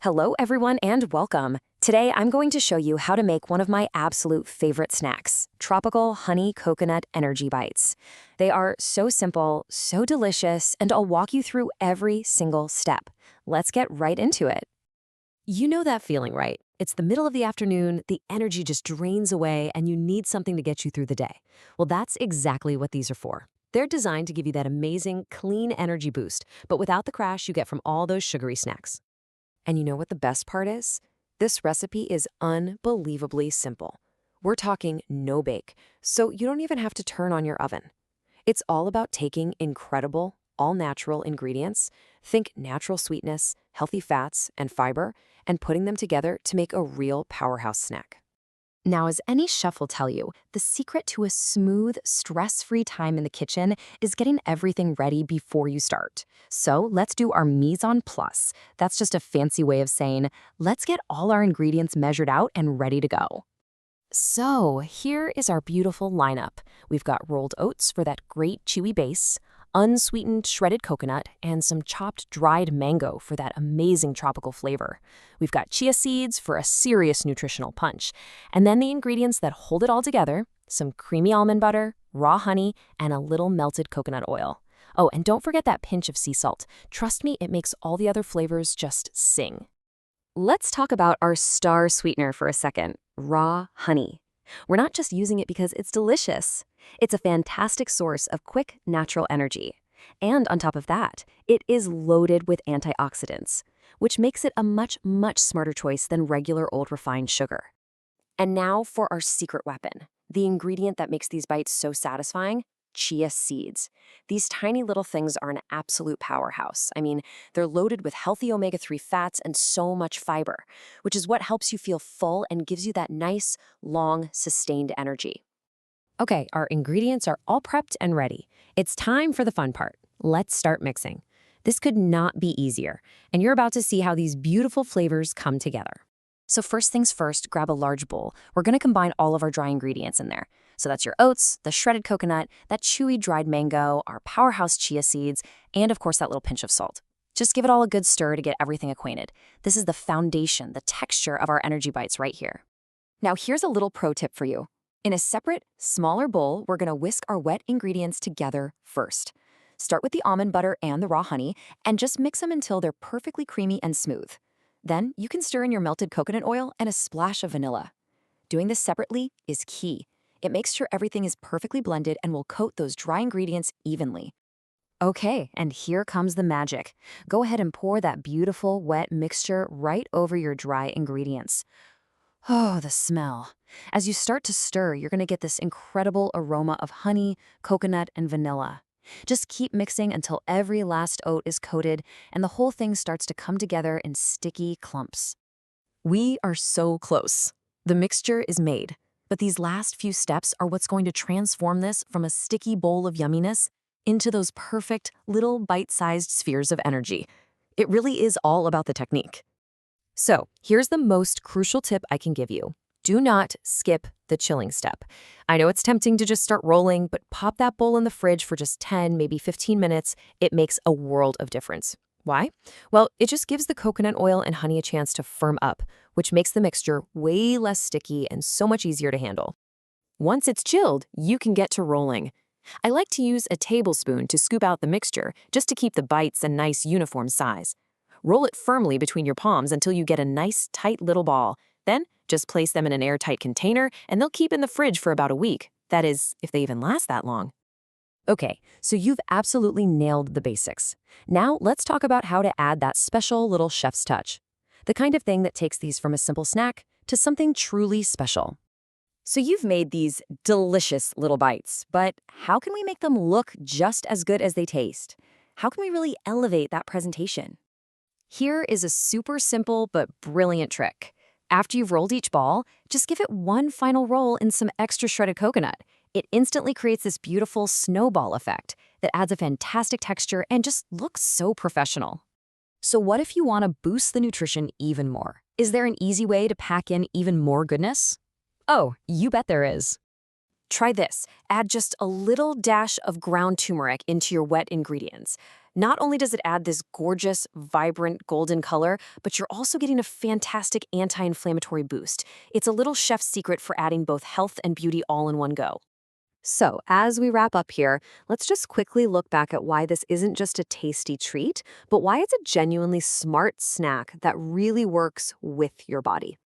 Hello, everyone, and welcome. Today, I'm going to show you how to make one of my absolute favorite snacks, tropical honey coconut energy bites. They are so simple, so delicious, and I'll walk you through every single step. Let's get right into it. You know that feeling, right? It's the middle of the afternoon, the energy just drains away, and you need something to get you through the day. Well, that's exactly what these are for. They're designed to give you that amazing, clean energy boost, but without the crash you get from all those sugary snacks. And you know what the best part is? This recipe is unbelievably simple. We're talking no bake, so you don't even have to turn on your oven. It's all about taking incredible, all-natural ingredients, think natural sweetness, healthy fats, and fiber, and putting them together to make a real powerhouse snack. Now, as any chef will tell you, the secret to a smooth, stress-free time in the kitchen is getting everything ready before you start. So let's do our mise en place. That's just a fancy way of saying, let's get all our ingredients measured out and ready to go. So here is our beautiful lineup. We've got rolled oats for that great chewy base, unsweetened shredded coconut, and some chopped dried mango for that amazing tropical flavor. We've got chia seeds for a serious nutritional punch. And then the ingredients that hold it all together, some creamy almond butter, raw honey, and a little melted coconut oil. Oh, and don't forget that pinch of sea salt. Trust me, it makes all the other flavors just sing. Let's talk about our star sweetener for a second, raw honey. We're not just using it because it's delicious. It's a fantastic source of quick, natural energy. And on top of that, it is loaded with antioxidants, which makes it a much, much smarter choice than regular old refined sugar. And now for our secret weapon, the ingredient that makes these bites so satisfying, chia seeds. These tiny little things are an absolute powerhouse. I mean, they're loaded with healthy omega-3 fats and so much fiber, which is what helps you feel full and gives you that nice, long, sustained energy. Okay, our ingredients are all prepped and ready. It's time for the fun part. Let's start mixing. This could not be easier, and you're about to see how these beautiful flavors come together. So first things first, grab a large bowl. We're going to combine all of our dry ingredients in there. So that's your oats, the shredded coconut, that chewy dried mango, our powerhouse chia seeds, and of course that little pinch of salt. Just give it all a good stir to get everything acquainted. This is the foundation, the texture of our energy bites right here. Now here's a little pro tip for you. In a separate, smaller bowl, we're going to whisk our wet ingredients together first. Start with the almond butter and the raw honey, and just mix them until they're perfectly creamy and smooth. Then you can stir in your melted coconut oil and a splash of vanilla. Doing this separately is key. It makes sure everything is perfectly blended and will coat those dry ingredients evenly. Okay, and here comes the magic. Go ahead and pour that beautiful, wet mixture right over your dry ingredients. Oh, the smell. As you start to stir, you're going to get this incredible aroma of honey, coconut, and vanilla. Just keep mixing until every last oat is coated and the whole thing starts to come together in sticky clumps. We are so close. The mixture is made, but these last few steps are what's going to transform this from a sticky bowl of yumminess into those perfect little bite-sized spheres of energy. It really is all about the technique. So here's the most crucial tip I can give you. Do not skip the chilling step. I know it's tempting to just start rolling, but pop that bowl in the fridge for just 10, maybe 15 minutes. It makes a world of difference. Why? Well, it just gives the coconut oil and honey a chance to firm up, which makes the mixture way less sticky and so much easier to handle. Once it's chilled, you can get to rolling. I like to use a tablespoon to scoop out the mixture just to keep the bites a nice uniform size. Roll it firmly between your palms until you get a nice, tight little ball. Then, just place them in an airtight container, and they'll keep in the fridge for about a week. That is, if they even last that long. Okay, so you've absolutely nailed the basics. Now, let's talk about how to add that special little chef's touch. The kind of thing that takes these from a simple snack to something truly special. So you've made these delicious little bites, but how can we make them look just as good as they taste? How can we really elevate that presentation? Here is a super simple but brilliant trick. After you've rolled each ball, just give it one final roll in some extra shredded coconut. It instantly creates this beautiful snowball effect that adds a fantastic texture and just looks so professional. So what if you want to boost the nutrition even more? Is there an easy way to pack in even more goodness? Oh, you bet there is. Try this. Add just a little dash of ground turmeric into your wet ingredients. Not only does it add this gorgeous, vibrant golden color, but you're also getting a fantastic anti-inflammatory boost. It's a little chef's secret for adding both health and beauty all in one go. So, as we wrap up here, let's just quickly look back at why this isn't just a tasty treat, but why it's a genuinely smart snack that really works with your body.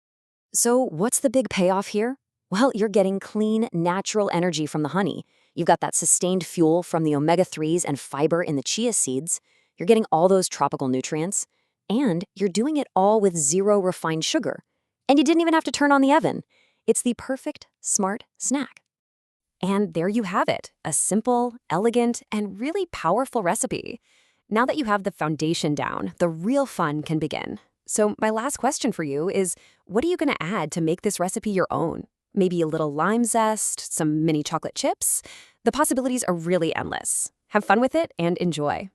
So, what's the big payoff here? Well, you're getting clean, natural energy from the honey. You've got that sustained fuel from the omega-3s and fiber in the chia seeds. You're getting all those tropical nutrients. And you're doing it all with zero refined sugar. And you didn't even have to turn on the oven. It's the perfect, smart snack. And there you have it, a simple, elegant, and really powerful recipe. Now that you have the foundation down, the real fun can begin. So my last question for you is, what are you going to add to make this recipe your own? Maybe a little lime zest, some mini chocolate chips? The possibilities are really endless. Have fun with it and enjoy.